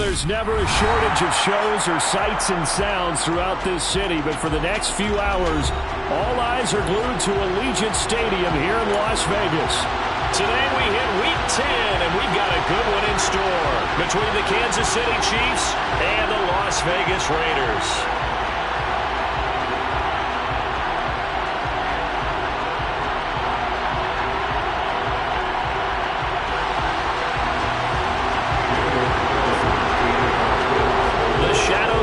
there's never a shortage of shows or sights and sounds throughout this city, but for the next few hours, all eyes are glued to Allegiant Stadium here in Las Vegas. Today we hit Week 10, and we've got a good one in store between the Kansas City Chiefs and the Las Vegas Raiders.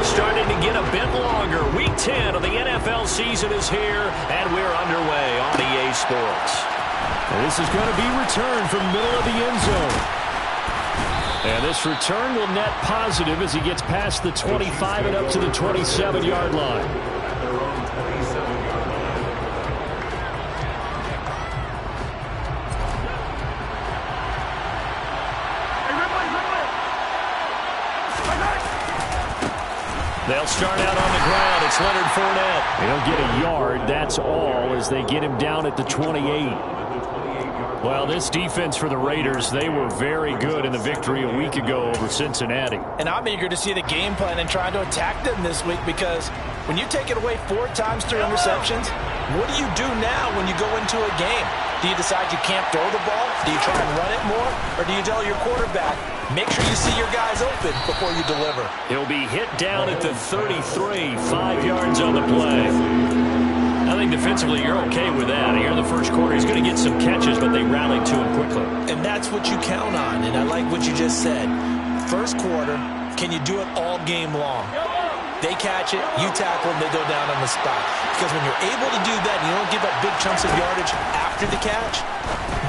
Starting to get a bit longer. Week 10 of the NFL season is here, and we're underway on EA Sports. And this is going to be returned from middle of the end zone. And this return will net positive as he gets past the 25 and up to the 27-yard line. They'll start out on the ground. It's Leonard Fournette. He'll get a yard. That's all as they get him down at the 28. Well, this defense for the Raiders, they were very good in the victory a week ago over Cincinnati. And I'm eager to see the game plan and trying to attack them this week, because when you take it away 4 times through interceptions, what do you do now when you go into a game? Do you decide you can't throw the ball? Do you try and run it more? Or do you tell your quarterback, make sure you see your guys open before you deliver? He'll be hit down at the 33, 5 yards on the play. I think defensively you're okay with that. Here in the first quarter, he's going to get some catches, but they rallied to him quickly. And that's what you count on, and I like what you just said. First quarter, can you do it all game long? They catch it, you tackle them, they go down on the spot. Because when you're able to do that and you don't give up big chunks of yardage after the catch,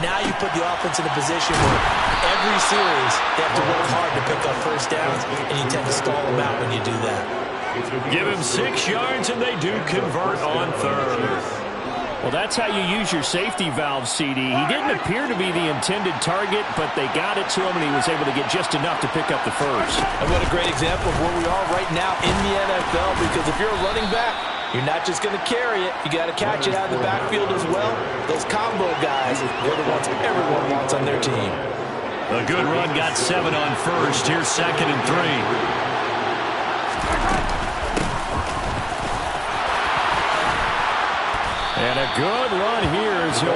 now you put the offense in a position where every series they have to work hard to pick up first downs, and you tend to stall them out when you do that. Give him 6 yards, and they do convert on third. Well, that's how you use your safety valve, CD. He didn't appear to be the intended target, but they got it to him, and he was able to get just enough to pick up the first. And what a great example of where we are right now in the NFL, because if you're a running back, you're not just going to carry it. You got to catch it out of the backfield as well. Those combo guys, they're the ones everyone wants on their team. A good run got 7 on first. Here's 2nd and 3. And a good run here as he'll...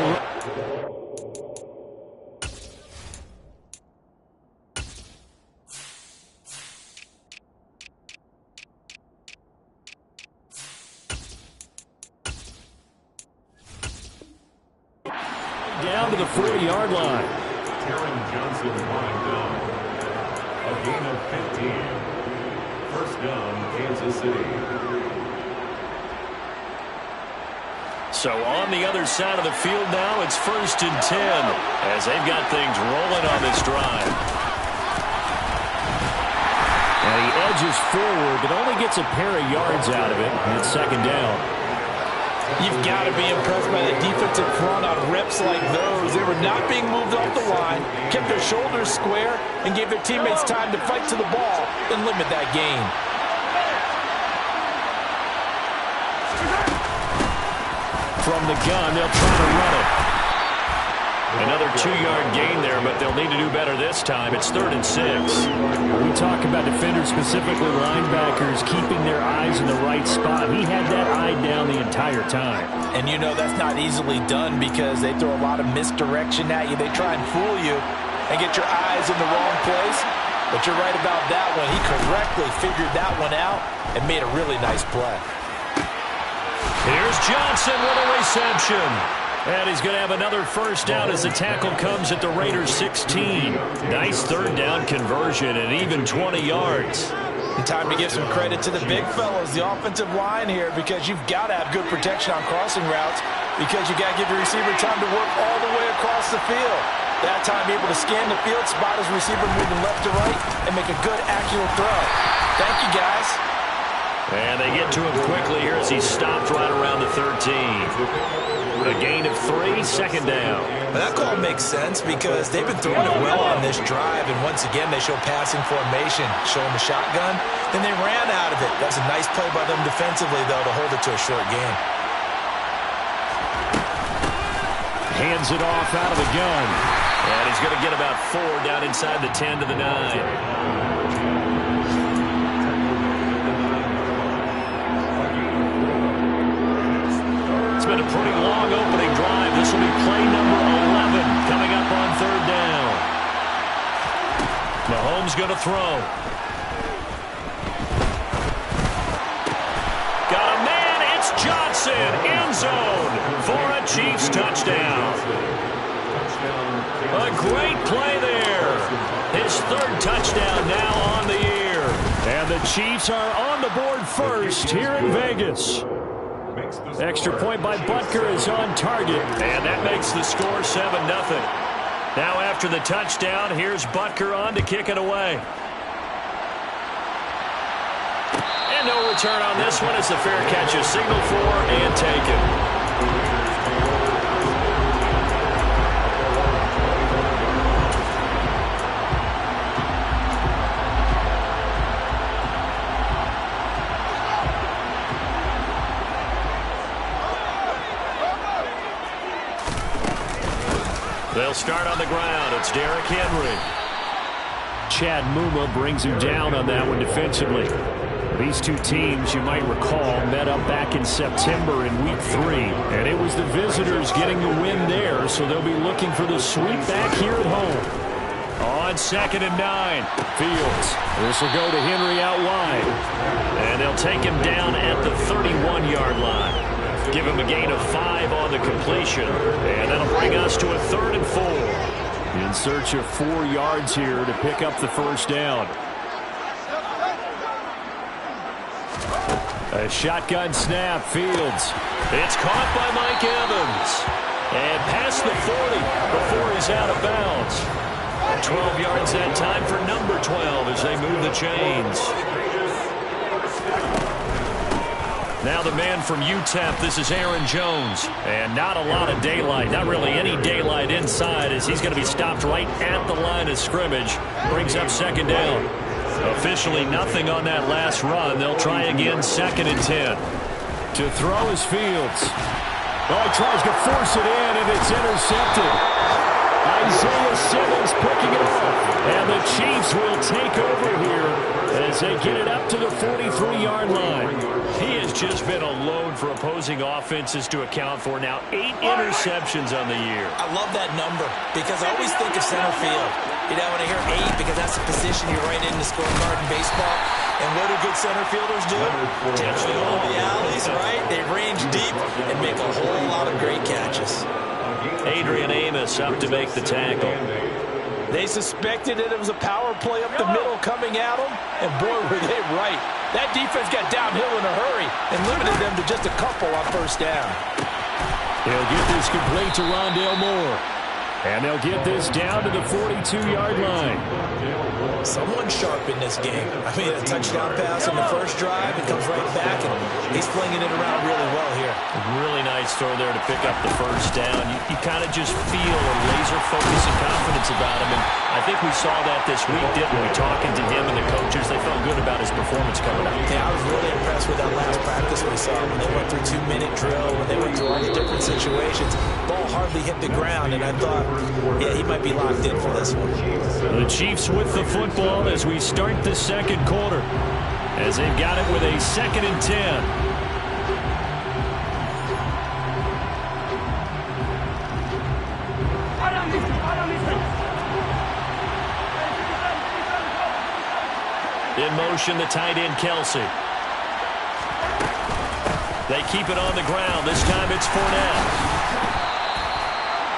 down to the 40-yard line. Taron Johnson lined up. A gain of 15. First down, Kansas City. So on the other side of the field now, it's 1st and 10 as they've got things rolling on this drive. And he edges forward, but only gets a pair of yards out of it. And it's 2nd down. You've got to be impressed by the defensive front on reps like those. They were not being moved off the line, kept their shoulders square, and gave their teammates time to fight to the ball and limit that gain. From the gun, they'll try to run it. Another 2-yard gain there, but they'll need to do better this time. It's 3rd and 6. We talk about defenders, specifically linebackers, keeping their eyes in the right spot. He had that eye down the entire time. And you know that's not easily done because they throw a lot of misdirection at you. They try and fool you and get your eyes in the wrong place. But you're right about that one. He correctly figured that one out and made a really nice play. Here's Johnson with a reception. And he's going to have another first down as the tackle comes at the Raiders' 16. Nice 3rd down conversion and even 20 yards. And time to give some credit to the big fellows, the offensive line here, because you've got to have good protection on crossing routes, because you got to give the receiver time to work all the way across the field. That time able to scan the field, spot his receiver moving left to right, and make a good, accurate throw. Thank you, guys. And they get to him quickly here as he stopped right around the 13. A gain of 3, 2nd down. But that call makes sense because they've been throwing it well on this drive, and once again they show passing formation, showing the shotgun. Then they ran out of it. That was a nice play by them defensively, though, to hold it to a short gain. Hands it off out of the gun. And he's going to get about 4 down inside the 10 to the 9. been a pretty long opening drive. This will be play number 11 coming up on third down. Mahomes going to throw. Got a man. It's Johnson. End zone for a Chiefs touchdown. A great play there. His third touchdown now on the year. And the Chiefs are on the board first here in Vegas. Extra point by Butker is on target. And that makes the score 7-0. Now after the touchdown, here's Butker on to kick it away. And no return on this one as the fair catch is signaled for and taken. They'll start on the ground. It's Derrick Henry. Chad Muma brings him down on that one defensively. These two teams, you might recall, met up back in September in Week 3. And it was the visitors getting the win there, so they'll be looking for the sweep back here at home. On 2nd and 9, Fields. This will go to Henry out wide. And they'll take him down at the 31-yard line. Give him a gain of 5 on the completion. And that'll bring us to a 3rd and 4. In search of 4 yards here to pick up the first down. A shotgun snap, Fields. It's caught by Mike Evans. And past the 40 before he's out of bounds. 12 yards that time for number 12 as they move the chains. Now the man from UTEP, this is Aaron Jones. And not a lot of daylight, not really any daylight inside as he's going to be stopped right at the line of scrimmage. Brings up 2nd down. Officially nothing on that last run. They'll try again 2nd and 10. To throw is Fields. Oh, he tries to force it in and it's intercepted. Isaiah Simmons picking it up. And the Chiefs will take over here as they get it up to the 43-yard line. He has just been a load for opposing offenses to account for. Now 8 interceptions on the year. I love that number because I always think of center field. You know, when I hear 8, because that's the position you're right in the scorecard in baseball. And what do good center fielders do? Tend to go in the alleys, right? They range deep and make a whole lot of great catches. Adrian Amos up to make the tackle. They suspected it was a power play up the middle coming at them, and boy, were they right. That defense got downhill in a hurry and limited them to just a couple on first down. They'll get this complete to Rondale Moore. And they'll get this down to the 42-yard line. Someone sharp in this game. I mean, a touchdown pass on the first drive. It comes right back, and he's flinging it around really well here. Really nice throw there to pick up the first down. You kind of just feel a laser focus and confidence about him. And I think we saw that this week, didn't we? Talking to him and the coaches, they felt good about his performance coming up. Yeah, I was really impressed with that last practice we saw. When they went through 2-minute drill, when they went through all the different situations, ball hardly hit the ground, and I thought, yeah, he might be locked in for this one. The Chiefs with the football as we start the second quarter. As they've got it with a 2nd and 10. In motion, the tight end, Kelsey. They keep it on the ground. This time it's Fournette.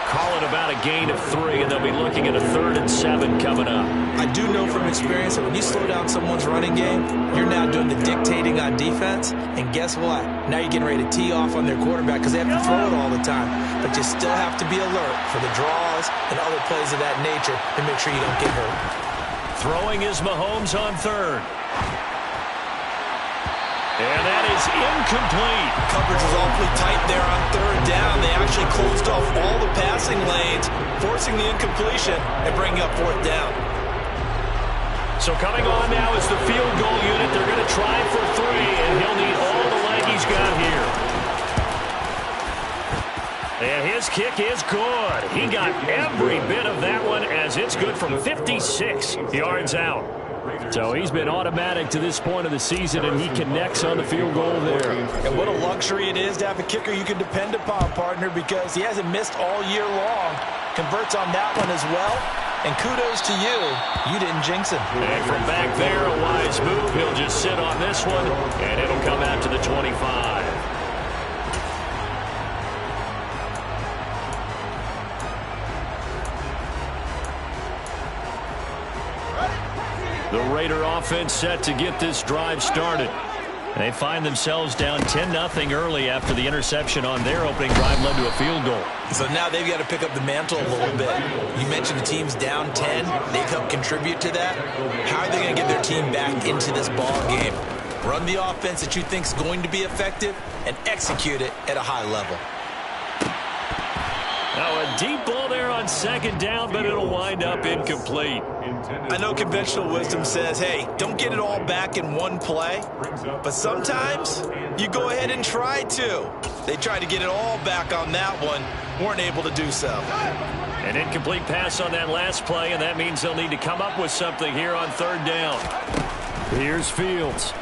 Call it about a gain of 3, and they'll be looking at a 3rd and 7 coming up. I do know from experience that when you slow down someone's running game, you're now doing the dictating on defense, and guess what? Now you're getting ready to tee off on their quarterback because they have to throw it all the time. But you still have to be alert for the draws and other plays of that nature to make sure you don't get hurt. Throwing is Mahomes on 3rd. And that is incomplete. Coverage was awfully tight there on 3rd down. They actually closed off all the passing lanes, forcing the incompletion and bringing up 4th down. So coming on now is the field goal unit. They're going to try for 3, and he'll need all the leg he's got here. And his kick is good. He got every bit of that one as it's good from 56 yards out. So he's been automatic to this point of the season, and he connects on the field goal there. And what a luxury it is to have a kicker you can depend upon, partner, because he hasn't missed all year long. Converts on that one as well. And kudos to you. You didn't jinx him. And from back there, a wise move. He'll just sit on this one, and it'll come out to the 25. The Raider offense set to get this drive started. They find themselves down 10-0 early after the interception on their opening drive led to a field goal. So now they've got to pick up the mantle a little bit. You mentioned the team's down 10. They've helped contribute to that. How are they going to get their team back into this ball game? Run the offense that you think is going to be effective and execute it at a high level. Now a deep ball there on second down, but it'll wind up incomplete. I know conventional wisdom says, hey, don't get it all back in one play. But sometimes you go ahead and try to. They tried to get it all back on that one. Weren't able to do so. An incomplete pass on that last play, and that means they'll need to come up with something here on third down. Here's Fields.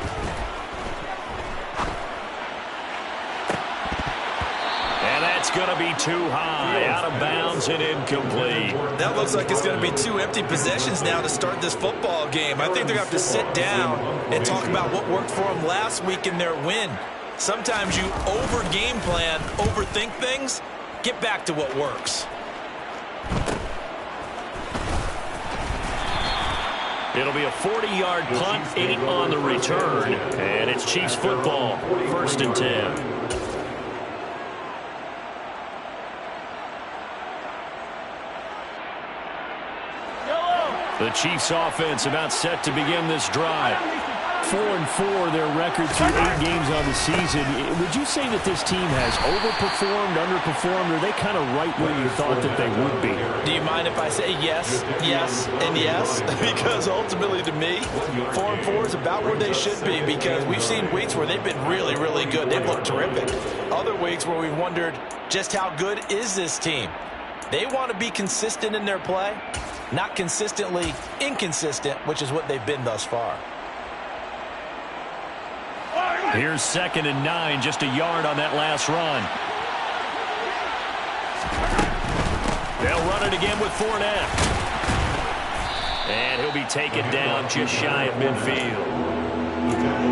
It's going to be too high, out of bounds and incomplete. That looks like it's going to be 2 empty possessions now to start this football game. I think they're going to have to sit down and talk about what worked for them last week in their win. Sometimes you over-game plan, overthink things. Get back to what works. It'll be a 40-yard punt, 8 on the return, and it's Chiefs football, 1st and 10. The Chiefs offense about set to begin this drive. 4-4 their record through 8 games on the season. Would you say that this team has overperformed, underperformed, or are they kind of right where you thought that they would be? Do you mind if I say yes, yes, and yes? Because ultimately to me, 4-4 is about where they should be, because we've seen weeks where they've been really, really good. They've looked terrific. Other weeks where we've wondered just how good is this team. They want to be consistent in their play. Not consistently inconsistent, which is what they've been thus far. Here's 2nd and 9, just a yard on that last run. They'll run it again with Fournette. And he'll be taken down just shy of midfield.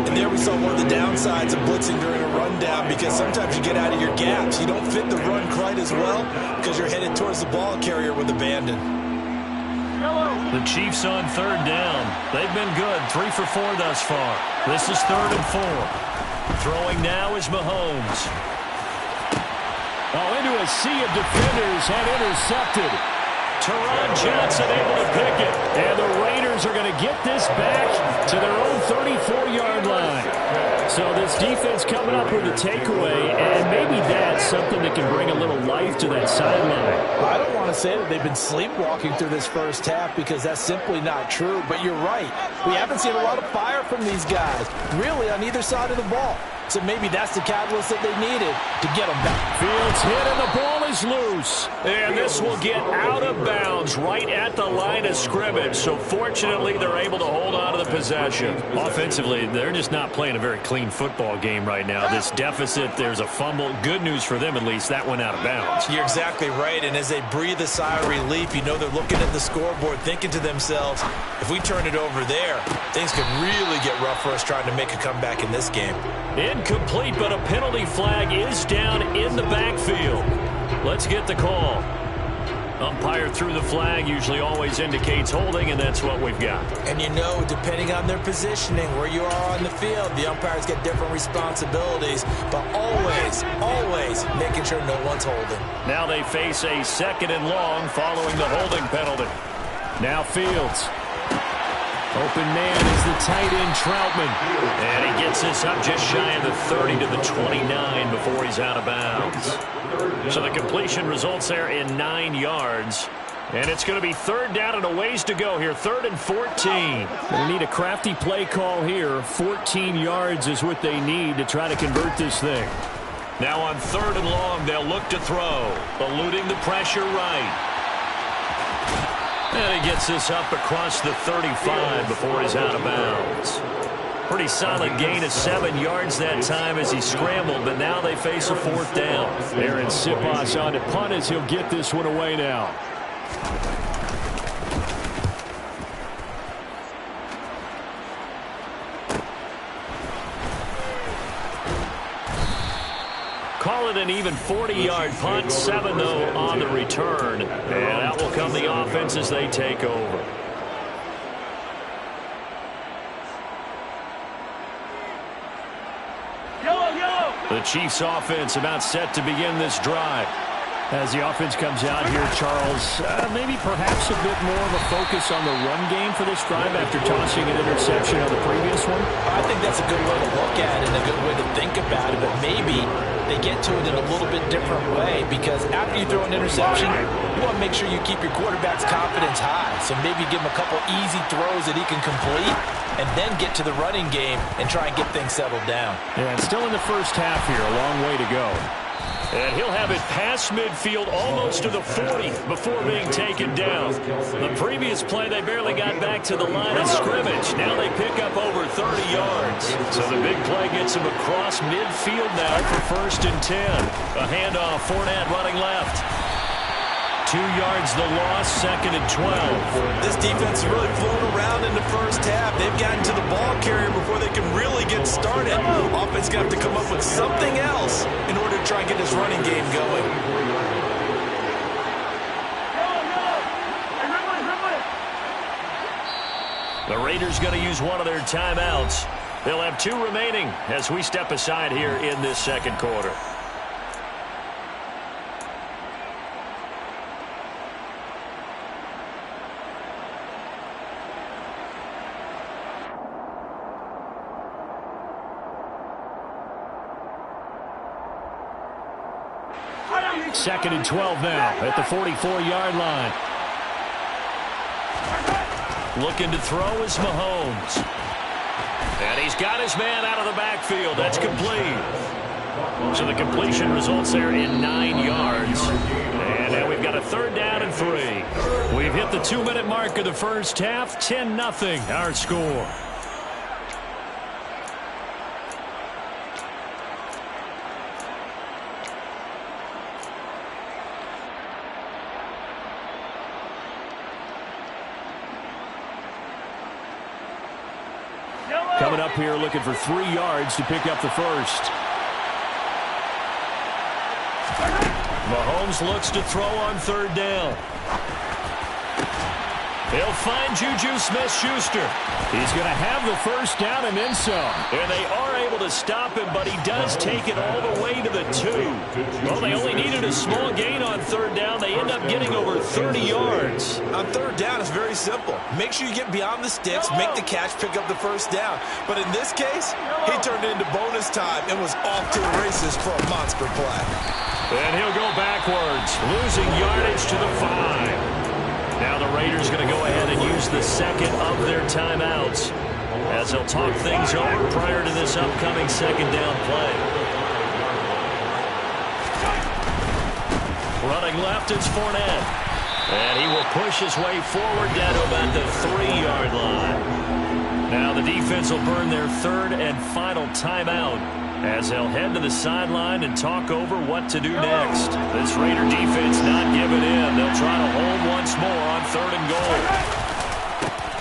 And there we saw one of the downsides of blitzing during a rundown, because sometimes you get out of your gaps. You don't fit the run quite as well because you're headed towards the ball carrier with abandon. The Chiefs on 3rd down. They've been good, 3 for 4 thus far. This is 3rd and 4. Throwing now is Mahomes. Oh, into a sea of defenders and intercepted. Teron Johnson able to pick it. And the Raiders are going to get this back to their own 34-yard line. So this defense coming up with a takeaway, and maybe that's something that can bring a little life to that sideline. I don't want to say that they've been sleepwalking through this first half, because that's simply not true. But you're right. We haven't seen a lot of fire from these guys, really, on either side of the ball. So maybe that's the catalyst that they needed to get them back. Fields hit and the ball is loose. And this will get out of bounds right at the line of scrimmage. So fortunately, they're able to hold on to the possession. Offensively, they're just not playing a very clean football game right now. This deficit, there's a fumble. Good news for them, at least. That went out of bounds. You're exactly right. And as they breathe a sigh of relief, you know they're looking at the scoreboard thinking to themselves, if we turn it over there, things could really get rough for us trying to make a comeback in this game. Incomplete, but a penalty flag is down in the backfield. Let's get the call. Umpire threw the flag, usually always indicates holding, and that's what we've got. And you know, depending on their positioning, where you are on the field, the umpires get different responsibilities, but always, always making sure no one's holding. Now they face a 2nd and long following the holding penalty. Now Fields. Open man is the tight end, Troutman. And he gets this up just shy of the 30 to the 29 before he's out of bounds. So the completion results there in 9 yards. And it's going to be 3rd down and a ways to go here. 3rd and 14. They need a crafty play call here. 14 yards is what they need to try to convert this thing. Now on 3rd and long, they'll look to throw. Eluding the pressure right. And he gets this up across the 35 before he's out of bounds. Pretty solid gain of 7 yards that time as he scrambled, but now they face a 4th down. Aaron Siposs on to punt as he'll get this one away now. Call it an even 40-yard punt, 7 though on the return. And out will come the offense as they take over. The Chiefs offense about set to begin this drive. As the offense comes out here, Charles, maybe perhaps a bit more of a focus on the run game for this drive after tossing an interception on the previous one? I think that's a good way to look at it and a good way to think about it, but maybe they get to it in a little bit different way because after you throw an interception, you want to make sure you keep your quarterback's confidence high. So maybe give him a couple easy throws that he can complete and then get to the running game and try and get things settled down. Yeah, and still in the first half here, a long way to go. And he'll have it past midfield almost to the 40 before being taken down. The previous play, they barely got back to the line of scrimmage. Now they pick up over 30 yards. So the big play gets him across midfield now for 1st and 10. A handoff, Fournette running left. 2 yards the loss, 2nd and 12. This defense is really flown around in the first half. They've gotten to the ball carrier before they can really get started. Offense got to come up with something else in order to try and get this running game going. The Raiders going to use one of their timeouts. They'll have 2 remaining as we step aside here in this 2nd quarter. Second and 12 now at the 44-yard line. Looking to throw is Mahomes. And he's got his man out of the backfield. That's complete. So the completion results there in 9 yards. And now we've got a 3rd down and 3. We've hit the 2-minute mark of the first half. 10-0 our score. Coming up here looking for 3 yards to pick up the first. Mahomes looks to throw on 3rd down. He'll find Juju Smith-Schuster. He's going to have the first down and then some. And they are able to stop him, but he does take it all the way to the 2. Well, they only needed a small gain on 3rd down. They end up getting over 30 yards. On 3rd down, it's very simple. Make sure you get beyond the sticks, make the catch, pick up the first down. But in this case, he turned it into bonus time and was off to the races for a monster play. And he'll go backwards, losing yardage to the 5. Now the Raiders going to go ahead and use the 2nd of their timeouts as they'll talk things over prior to this upcoming 2nd down play. Running left is Fournette. And he will push his way forward down to about the 3-yard line. Now the defense will burn their 3rd and final timeout as they'll head to the sideline and talk over what to do next. This Raider defense not giving in. They'll try to hold once more on 3rd and goal.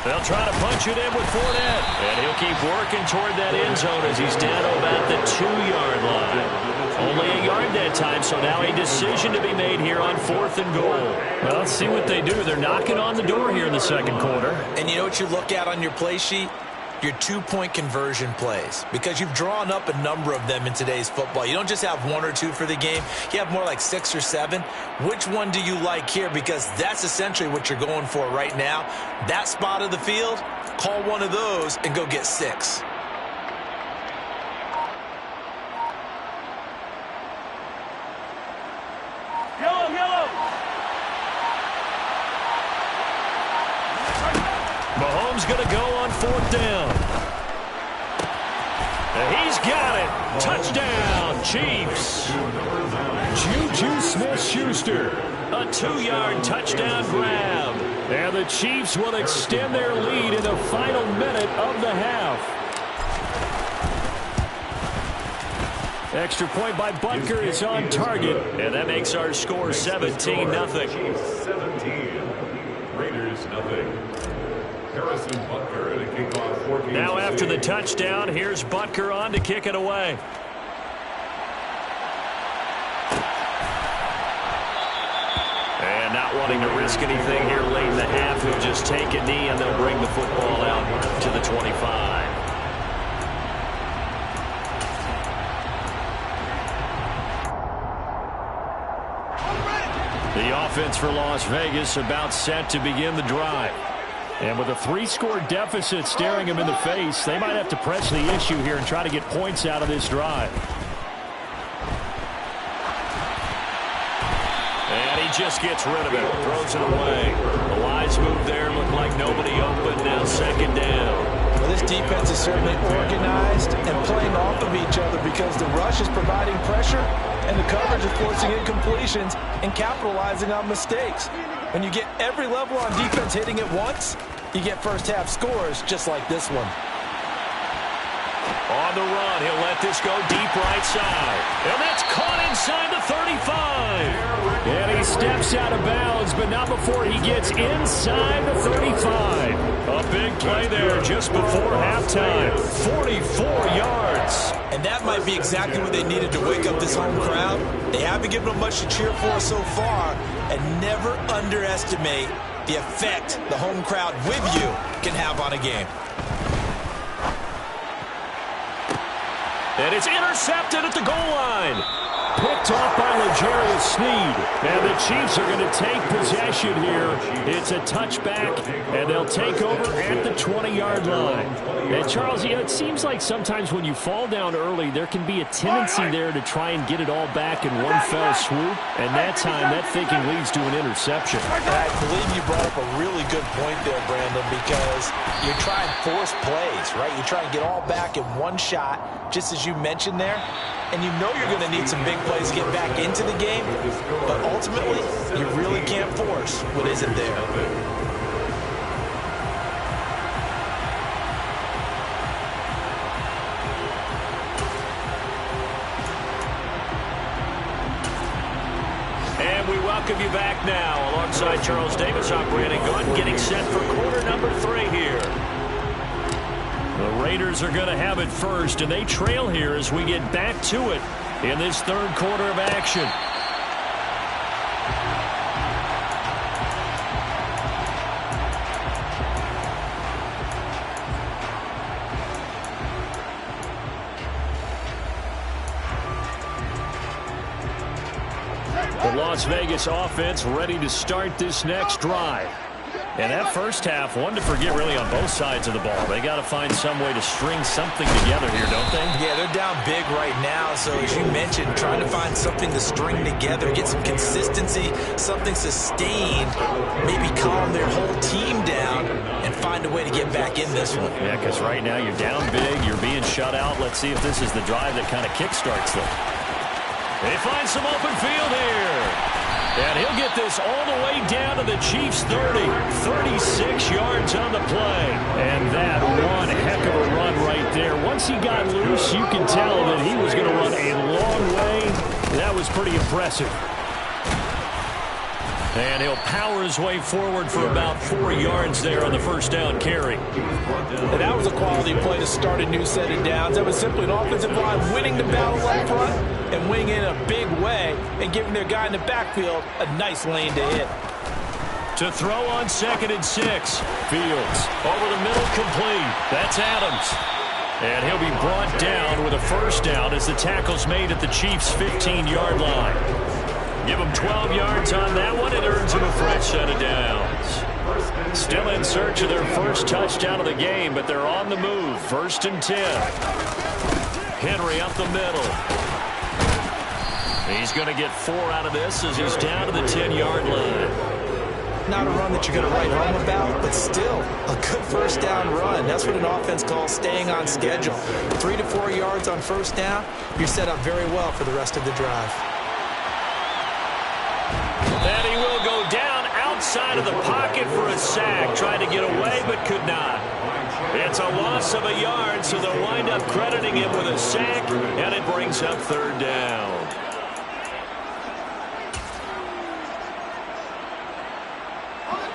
They'll try to punch it in with Fournette. And he'll keep working toward that end zone as he's down to about the 2-yard line. Only a yard that time, so now a decision to be made here on 4th and goal. Well, let's see what they do. They're knocking on the door here in the 2nd quarter. And you know what you look at on your play sheet? Your 2-point conversion plays, because you've drawn up a number of them in today's football. You don't just have 1 or 2 for the game. You have more like 6 or 7. Which one do you like here? Because that's essentially what you're going for right now. That spot of the field, call one of those and go get 6. Mahomes going to go on 4th down. He's got it. Touchdown, Chiefs. Juju Smith-Schuster. A 2-yard touchdown grab. And the Chiefs will extend their lead in the final minute of the half. Extra point by Butker is on target. And that makes our score 17-0. Chiefs 17. Raiders nothing. Harrison Butker to kick off 14. Now after the touchdown, here's Butker on to kick it away. And not wanting to risk anything here late in the half, he'll just take a knee and they'll bring the football out to the 25. The offense for Las Vegas about set to begin the drive. And with a 3-score deficit staring him in the face, they might have to press the issue here and try to get points out of this drive. And he just gets rid of it, throws it away. The wise move there, looked like nobody open, now second down. Well, this defense is certainly organized and playing off of each other because the rush is providing pressure and the coverage is forcing incompletions and capitalizing on mistakes. When you get every level on defense hitting at once, you get first-half scores just like this one. On the run, he'll let this go deep right side. And that's caught inside the 35. And he steps out of bounds, but not before he gets inside the 35. A big play there just before halftime. 44 yards. And that might be exactly what they needed to wake up this home crowd. They haven't given them much to cheer for so far. And never underestimate the effect the home crowd with you can have on a game. And it's intercepted at the goal line. Picked off by L'Jarius Sneed. And the Chiefs are going to take possession here. It's a touchback, and they'll take over at the 20-yard line. And, Charles, you know, it seems like sometimes when you fall down early, there can be a tendency there to try and get it all back in one fell swoop. And that time, that thinking leads to an interception. I believe you brought up a really good point there, Brandon, because you try and force plays, right? You try and get all back in one shot, just as you mentioned there. And you know you're going to need some big plays to get back into the game, but ultimately, you really can't force what isn't there. And we welcome you back now. Alongside Charles Davis, I'm Brandon Gaudin, getting set for quarter number 3 here. The Raiders are going to have it first, and they trail here as we get back to it in this third quarter of action. The Las Vegas offense ready to start this next drive. And that first half, one to forget really on both sides of the ball. They got to find some way to string something together here, don't they? Yeah, they're down big right now. So as you mentioned, trying to find something to string together, get some consistency, something sustained, maybe calm their whole team down and find a way to get back in this one. Yeah, because right now you're down big, you're being shut out. Let's see if this is the drive that kind of kickstarts them. They find some open field here. And he'll get this all the way down to the Chiefs' 30. 36 yards on the play. And that one heck of a run right there. Once he got loose, you can tell that he was going to run a long way. That was pretty impressive. And he'll power his way forward for about 4 yards there on the first down carry. And that was a quality play to start a new set of downs. That was simply an offensive line winning the battle up front and winning in a big way and giving their guy in the backfield a nice lane to hit. To throw on 2nd and 6. Fields over the middle, complete. That's Adams. And he'll be brought down with a first down as the tackle's made at the Chiefs' 15-yard line. Give them 12 yards on that one. It earns them a fresh set of downs. Still in search of their first touchdown of the game, but they're on the move. 1st and 10. Henry up the middle. He's going to get 4 out of this as he's down to the 10-yard line. Not a run that you're going to write home about, but still a good first down run. That's what an offense calls staying on schedule. 3 to 4 yards on first down, you're set up very well for the rest of the drive. And he will go down outside of the pocket for a sack. Tried to get away, but could not. It's a loss of a yard, so they'll wind up crediting him with a sack, and it brings up third down.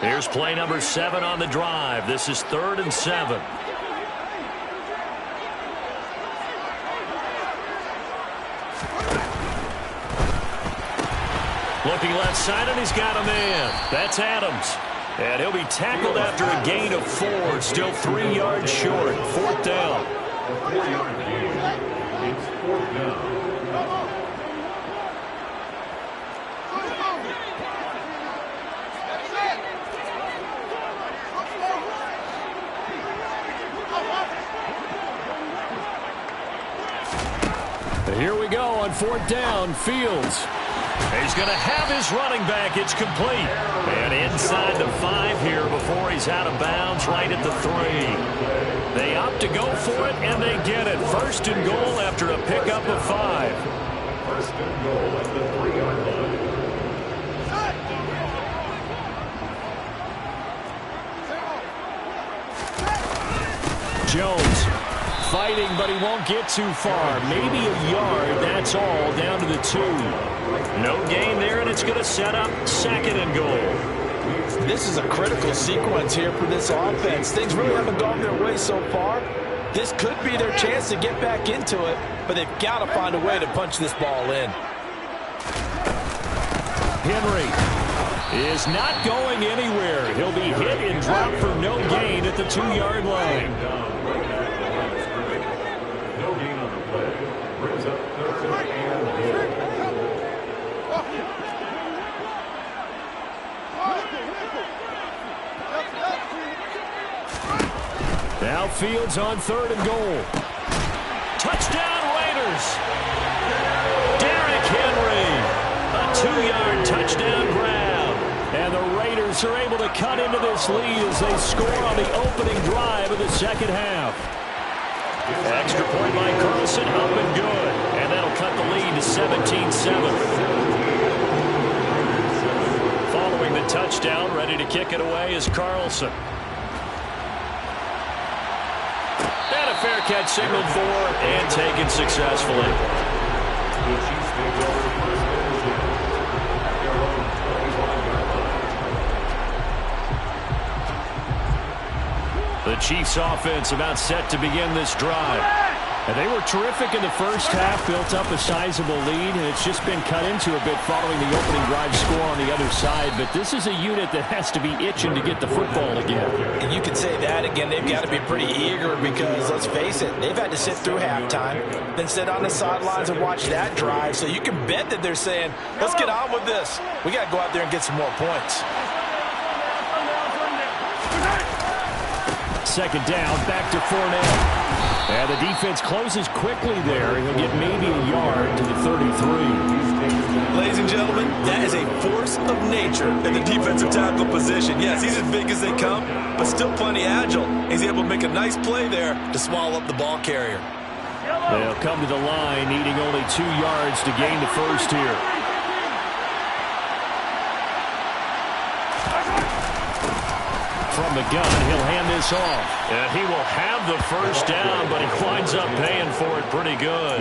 Here's play number 7 on the drive. This is 3rd and 7. Looking left side, and he's got a man. That's Adams. And he'll be tackled after a gain of 4. Still 3 yards short. 4th down. A 4-yard gain. It's 4th down. Here we go on 4th down. Fields. He's going to have his running back. It's complete. And inside the 5 here before he's out of bounds right at the 3. They opt to go for it, and they get it. 1st and goal after a pickup of 5. 1st and goal at the 3-yard line. Jones fighting, but he won't get too far. Maybe a yard, that's all, down to the 2. No gain there, and it's going to set up 2nd and goal. This is a critical sequence here for this offense. Things really haven't gone their way so far. This could be their chance to get back into it, but they've got to find a way to punch this ball in. Henry is not going anywhere. He'll be hit and dropped for no gain at the 2-yard line. No gain on the play. Brings up 3rd and goal. Now Fields on 3rd and goal. Touchdown Raiders. Derrick Henry. A 2-yard touchdown grab. And the Raiders are able to cut into this lead as they score on the opening drive of the 2nd half. Extra point by Carlson, up and good. And that'll cut the lead to 17-7. Following the touchdown, ready to kick it away is Carlson. And a fair catch signaled for and taken successfully. The Chiefs take over first and 10. Their own 21-yard line. The Chiefs offense about set to begin this drive. And they were terrific in the first half, built up a sizable lead, and it's just been cut into a bit following the opening drive score on the other side. But this is a unit that has to be itching to get the football again. And you could say that again. They've got to be pretty eager because, let's face it, they've had to sit through halftime, then sit on the sidelines and watch that drive. So you can bet that they're saying, let's get on with this. We got to go out there and get some more points. 2nd down, back to Fournette. And the defense closes quickly there. He'll get maybe a yard to the 33. Ladies and gentlemen, that is a force of nature in the defensive tackle position. Yes, he's as big as they come, but still plenty agile. He's able to make a nice play there to swallow up the ball carrier. They'll come to the line, needing only 2 yards to gain the 1st here. From the gun, he'll hand this off. And he will have the 1st down, but he winds up paying for it pretty good.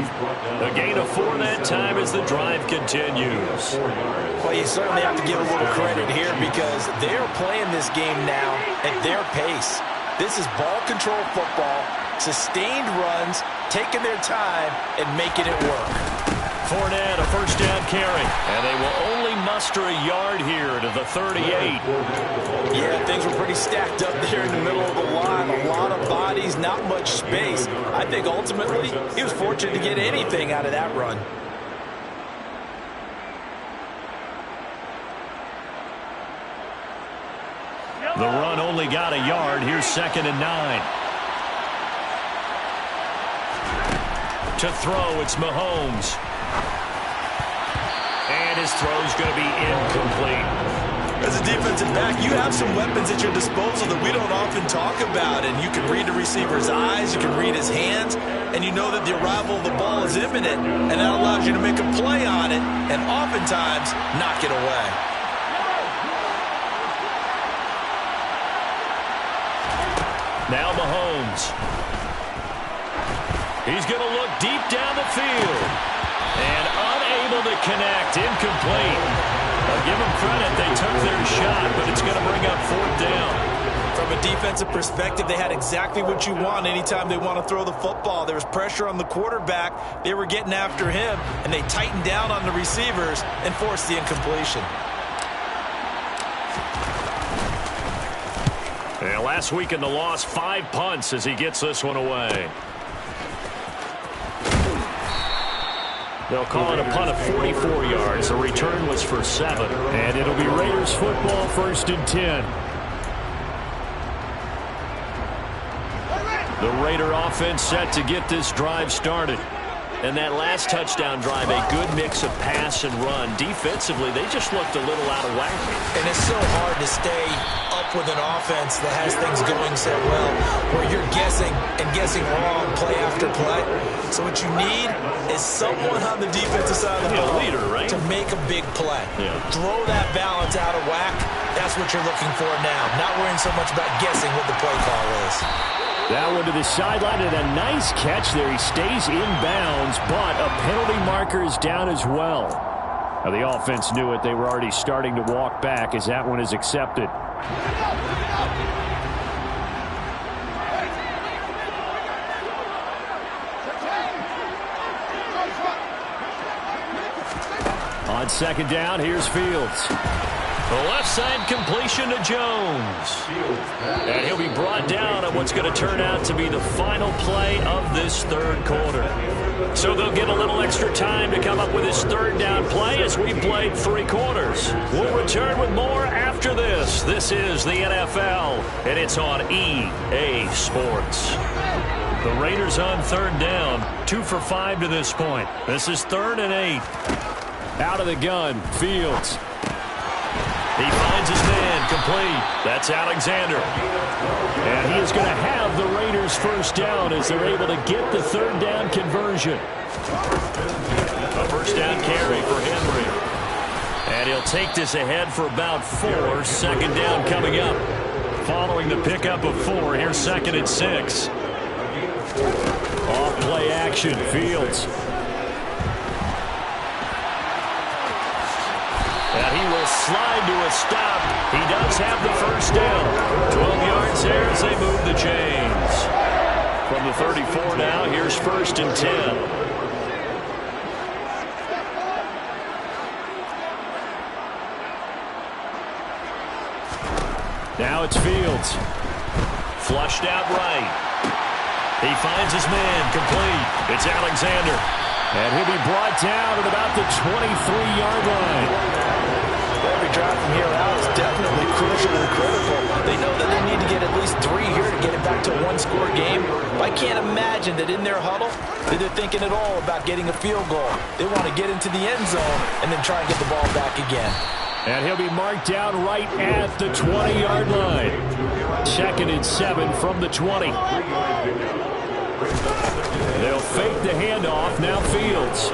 A gain of 4 that time as the drive continues. Well, you certainly have to give a little credit here because they're playing this game now at their pace. This is ball control football, sustained runs, taking their time, and making it work. Fournette, a 1st down carry. And they will only muster a yard here to the 38. Yeah, things were pretty stacked up there in the middle of the line. A lot of bodies, not much space. I think ultimately he was fortunate to get anything out of that run. The run only got a yard. Here's 2nd and 9. To throw, it's Mahomes. And his throw's going to be incomplete. As a defensive back, you have some weapons at your disposal that we don't often talk about. And you can read the receiver's eyes, you can read his hands, and you know that the arrival of the ball is imminent, and that allows you to make a play on it and oftentimes knock it away. Now Mahomes. He's going to look deep down the field. And unable to connect. Incomplete. I'll give them credit. They took their shot, but it's going to bring up 4th down. From a defensive perspective, they had exactly what you want anytime they want to throw the football. There was pressure on the quarterback. They were getting after him, and they tightened down on the receivers and forced the incompletion. Yeah, last week in the loss, 5 punts as he gets this one away. They'll call it a punt of 44 yards. The return was for 7. And it'll be Raiders football, 1st and 10. The Raider offense set to get this drive started. And that last touchdown drive, a good mix of pass and run. Defensively, they just looked a little out of whack. And it's so hard to stay up with an offense that has things going so well, where you're guessing and guessing wrong play after play. So what you need is someone on the defensive side of the ball leader, right? to make a big play. Yeah. Throw that balance out of whack. That's what you're looking for now. Not worrying so much about guessing what the play call is. That one to the sideline, and a nice catch there. He stays in bounds, but a penalty marker is down as well. Now, the offense knew it. They were already starting to walk back as that one is accepted. On 2nd down, here's Fields. The left side completion to Jones. And he'll be brought down on what's going to turn out to be the final play of this 3rd quarter. So they'll get a little extra time to come up with his 3rd down play as we played 3 quarters. We'll return with more after this. This is the NFL, and it's on EA Sports. The Raiders on 3rd down, 2 for 5 to this point. This is 3rd and 8. Out of the gun, Fields. He finds his man, complete. That's Alexander. And he is going to have the Raiders 1st down as they're able to get the 3rd down conversion. A 1st down carry for Henry. And he'll take this ahead for about 4. 2nd down coming up. Following the pickup of 4, here's 2nd and 6. Off play action, Fields. And he will slide to a stop. He does have the 1st down. 12 yards there as they move the chains. From the 34 now, here's 1st and 10. Now it's Fields. Flushed out right. He finds his man, complete. It's Alexander. And he'll be brought down at about the 23-yard line. Every drive from here out is definitely crucial and critical. They know that they need to get at least 3 here to get it back to a 1-score game. I can't imagine that in their huddle that they're thinking at all about getting a field goal. They want to get into the end zone and then try and get the ball back again. And he'll be marked down right at the 20-yard line. 2nd and 7 from the 20. They'll fake the handoff. Now Fields.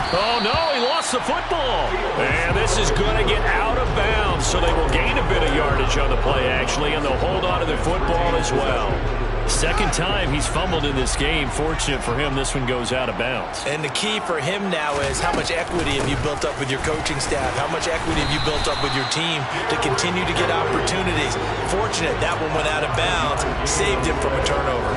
Oh, no, he lost the football. And this is going to get out of bounds, so they will gain a bit of yardage on the play, actually, and they'll hold on to their football as well. 2nd time he's fumbled in this game. Fortunate for him, this one goes out of bounds. And the key for him now is how much equity have you built up with your coaching staff? How much equity have you built up with your team to continue to get opportunities? Fortunate that one went out of bounds, saved him from a turnover.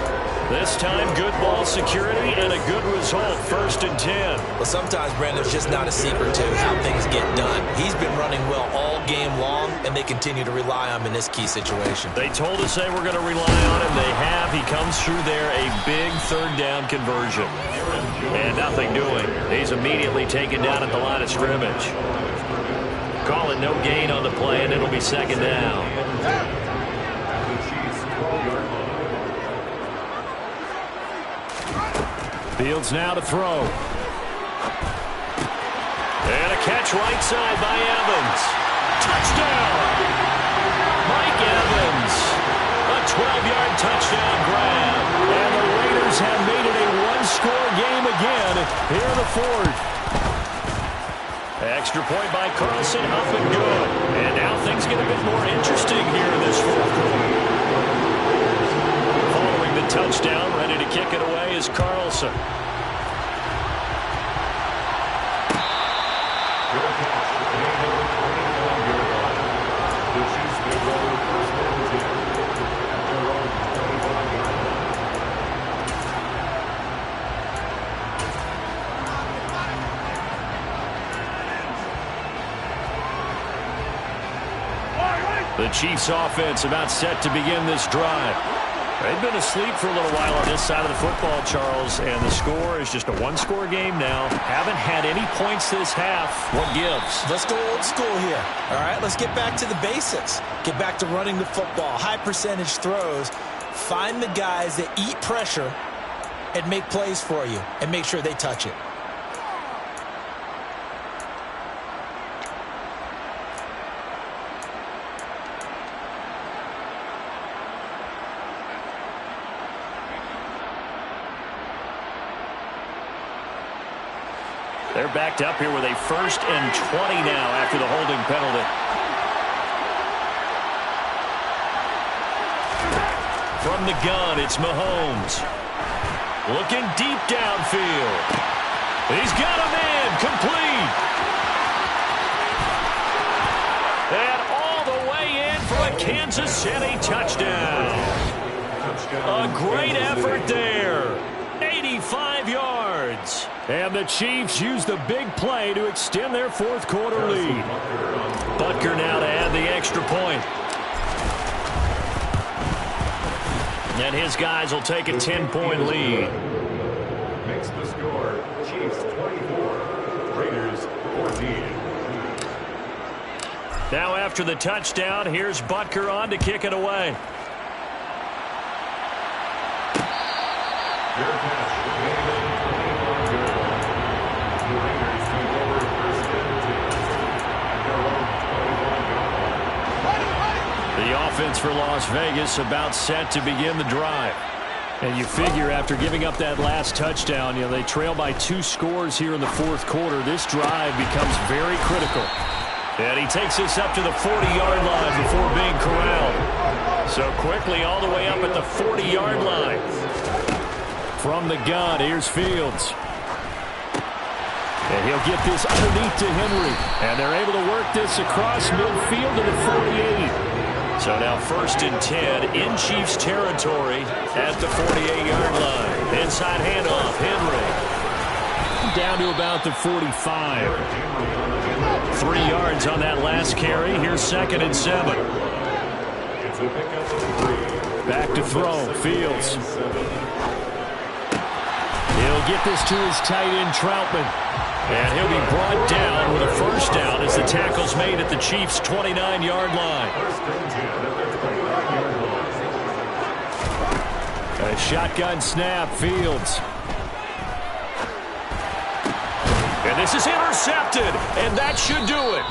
This time, good ball security and a good result, 1st and 10. Well, sometimes, Brandon, it's just not a secret to how things get done. He's been running well all game long, and they continue to rely on him in this key situation. They told us they were going to rely on him. They have. He comes through there, a big 3rd down conversion. And nothing doing. He's immediately taken down at the line of scrimmage. Call it no gain on the play, and it'll be 2nd down. Fields now to throw. And a catch right side by Evans. Touchdown! Mike Evans. A 12-yard touchdown grab. And the Raiders have made it a one-score game again here in the fourth. Extra point by Carlson, up and good. And now things get a bit more interesting here in this fourth quarter. Following the touchdown, ready to kick it away is Carlson. The Chiefs offense about set to begin this drive. They've been asleep for a little while on this side of the football, Charles, and the score is just a one-score game now. Haven't had any points this half. What gives? Let's go old school here. All right, let's get back to the basics. Get back to running the football, high percentage throws. Find the guys that eat pressure and make plays for you and make sure they touch it. They're backed up here with a 1st and 20 now after the holding penalty. From the gun, it's Mahomes. Looking deep downfield. He's got him in. Complete. And all the way in for a Kansas City touchdown. A great effort there. 85 yards. And the Chiefs use the big play to extend their fourth quarter lead. Butker now to add the extra point. And his guys will take a 10-point lead. Makes the score Chiefs 24, Raiders 14. Now after the touchdown, here's Butker on to kick it away. The offense for Las Vegas about set to begin the drive. And you figure after giving up that last touchdown, they trail by 2 scores here in the fourth quarter. This drive becomes very critical. And he takes this up to the 40-yard line before being corralled. So quickly all the way up at the 40-yard line. From the gun, here's Fields. And he'll get this underneath to Henry. And they're able to work this across midfield to the 48. So now 1st and 10 in Chiefs territory at the 48-yard line. Inside handoff, Henry. Down to about the 45. 3 yards on that last carry. Here's 2nd and 7. Back to throw, Fields. He'll get this to his tight end, Troutman. And he'll be brought down with a 1st down as the tackle's made at the Chiefs' 29-yard line. A shotgun snap, Fields. And this is intercepted, and that should do it.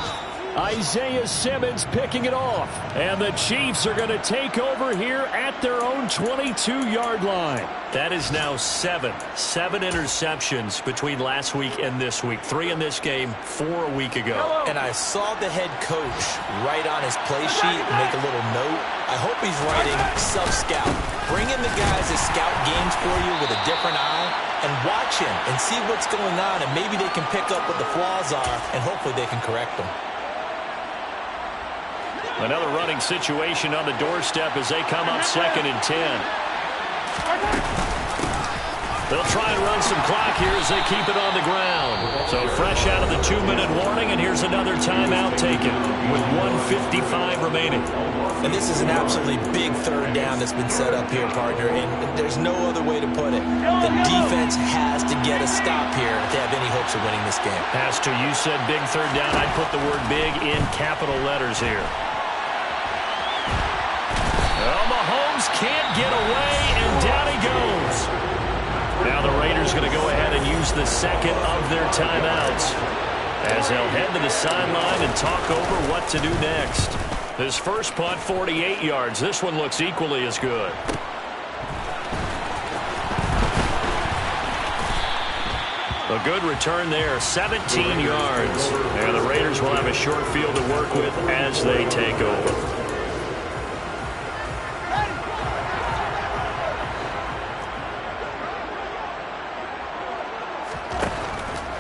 Isaiah Simmons picking it off. And the Chiefs are going to take over here at their own 22-yard line. That is now 7 interceptions between last week and this week. 3 in this game, 4 a week ago. And I saw the head coach write on his play sheet, make a little note. I hope he's writing sub-scout. Bring in the guys that scout games for you with a different eye and watch him and see what's going on, and maybe they can pick up what the flaws are, and hopefully they can correct them. Another running situation on the doorstep as they come up 2nd and 10. They'll try and run some clock here as they keep it on the ground. So fresh out of the 2-minute warning, and here's another timeout taken with 1:55 remaining. And this is an absolutely big 3rd down that's been set up here, partner, and there's no other way to put it. The defense has to get a stop here if they have any hopes of winning this game. Has to. You said big 3rd down. I'd put the word big in capital letters here. Well, Mahomes can't get away, and down he goes. Now the Raiders going to go ahead and use the 2nd of their timeouts as they'll head to the sideline and talk over what to do next. His first punt, 48 yards. This one looks equally as good. A good return there, 17 yards. And the Raiders will have a short field to work with as they take over.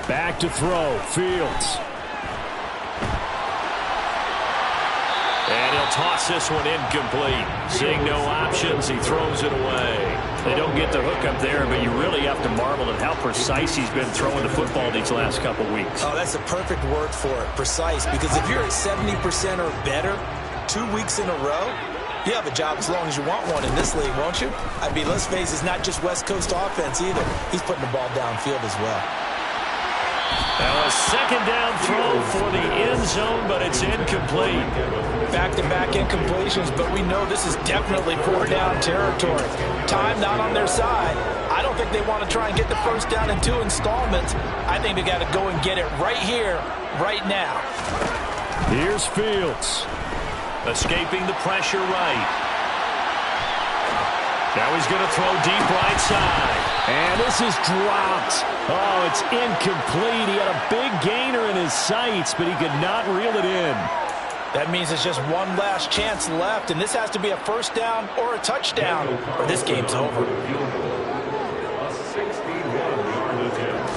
Back to throw, Fields. And he'll toss this one incomplete. Seeing no options, he throws it away. They don't get the hook up there, but you really have to marvel at how precise he's been throwing the football these last couple weeks. Oh, that's a perfect word for it, precise, because if you're at 70% or better 2 weeks in a row, you have a job as long as you want one in this league, won't you? I mean, let's face it, it's not just West Coast offense either. He's putting the ball downfield as well. Now a second down throw for the end zone, but it's incomplete. Back-to-back incompletions, but we know this is definitely four-down territory. Time not on their side. I don't think they want to try and get the first down in 2 installments. I think they got to go and get it right here, right now. Here's Fields. Escaping the pressure right. Now he's going to throw deep right side. And this is dropped. Oh, it's incomplete. He had a big gainer in his sights, but he could not reel it in. That means it's just one last chance left, and this has to be a first down or a touchdown, or this game's over. A 61-yard attempt.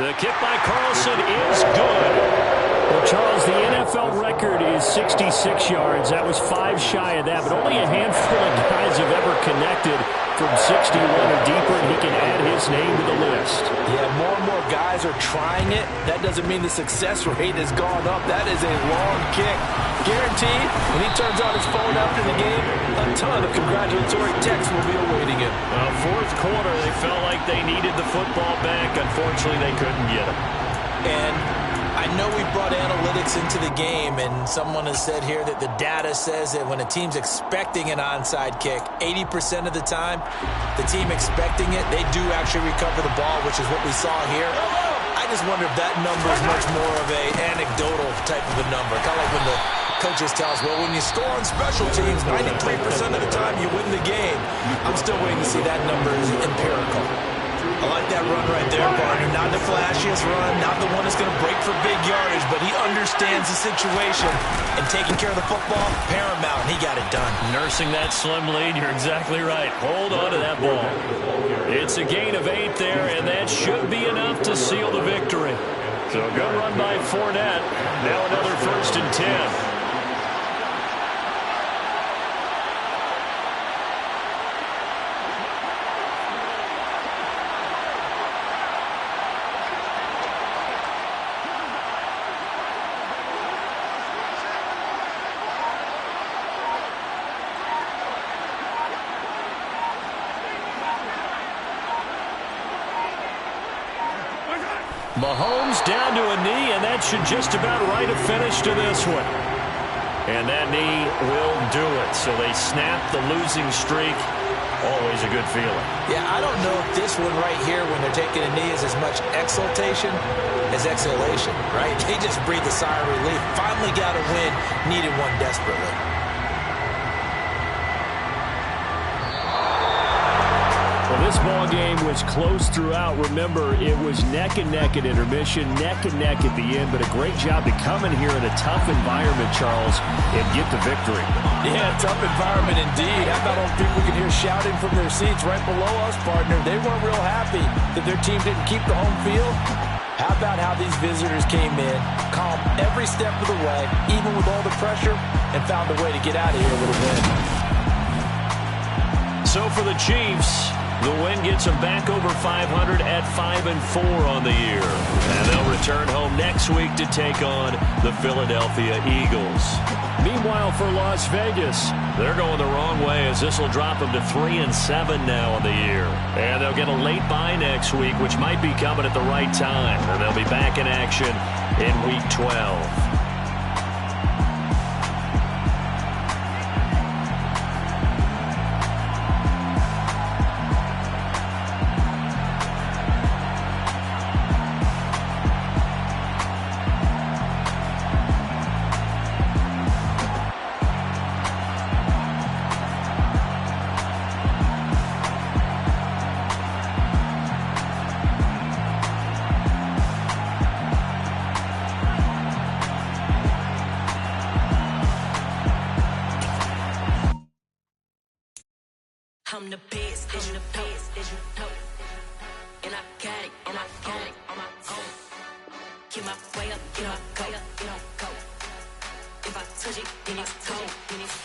The kick by Carlson is good. Well, Charles, the NFL record is 66 yards. That was 5 shy of that, but only a handful of guys have ever connected from 61 or deeper, and he can add his name to the list. Yeah, more and more guys are trying it. That doesn't mean the success rate has gone up. That is a long kick. Guaranteed, when he turns on his phone after the game, a ton of congratulatory texts will be awaiting him. Fourth quarter, they felt like they needed the football back. Unfortunately, they couldn't get it. And I know we brought analytics into the game, and someone has said here that the data says that when a team's expecting an onside kick, 80% of the time, the team expecting it, they do actually recover the ball, which is what we saw here. I just wonder if that number is much more of a anecdotal type of a number. Kind of like when the coaches tell us, well, when you score on special teams, 93% of the time you win the game. I'm still waiting to see that number is empirical. I like that run right there, partner. Not the flashiest run, not the one that's going to break for big yardage, but he understands the situation, and taking care of the football, paramount. He got it done. Nursing that slim lead, you're exactly right. Hold on to that ball. It's a gain of 8 there, and that should be enough to seal the victory. So a good run by Fournette. Now another 1st and 10. Mahomes down to a knee, and that should just about write a finish to this one. And that knee will do it. So they snap the losing streak. Always a good feeling. Yeah, I don't know if this one right here, when they're taking a knee, is as much exultation as exhalation, right? They just breathe a sigh of relief. Finally got a win. Needed one desperately. Well, this ball game was close throughout. Remember, it was neck and neck at intermission, neck and neck at the end, but a great job to come in here in a tough environment, Charles, and get the victory. Yeah, tough environment indeed. How about all people can hear shouting from their seats right below us, partner? They weren't real happy that their team didn't keep the home field. How about how these visitors came in, calm every step of the way, even with all the pressure, and found a way to get out of here with a win. So for the Chiefs, the win gets them back over 500 at 5-4 on the year. And they'll return home next week to take on the Philadelphia Eagles. Meanwhile, for Las Vegas, they're going the wrong way, as this will drop them to 3-7 now on the year. And they'll get a late bye next week, which might be coming at the right time. And they'll be back in action in Week 12. I'm the best, is you the best, is you know? And I got it, and I got it on my own. Get my way up, get my go up, get on go. If I touch it, then it's cold, then it's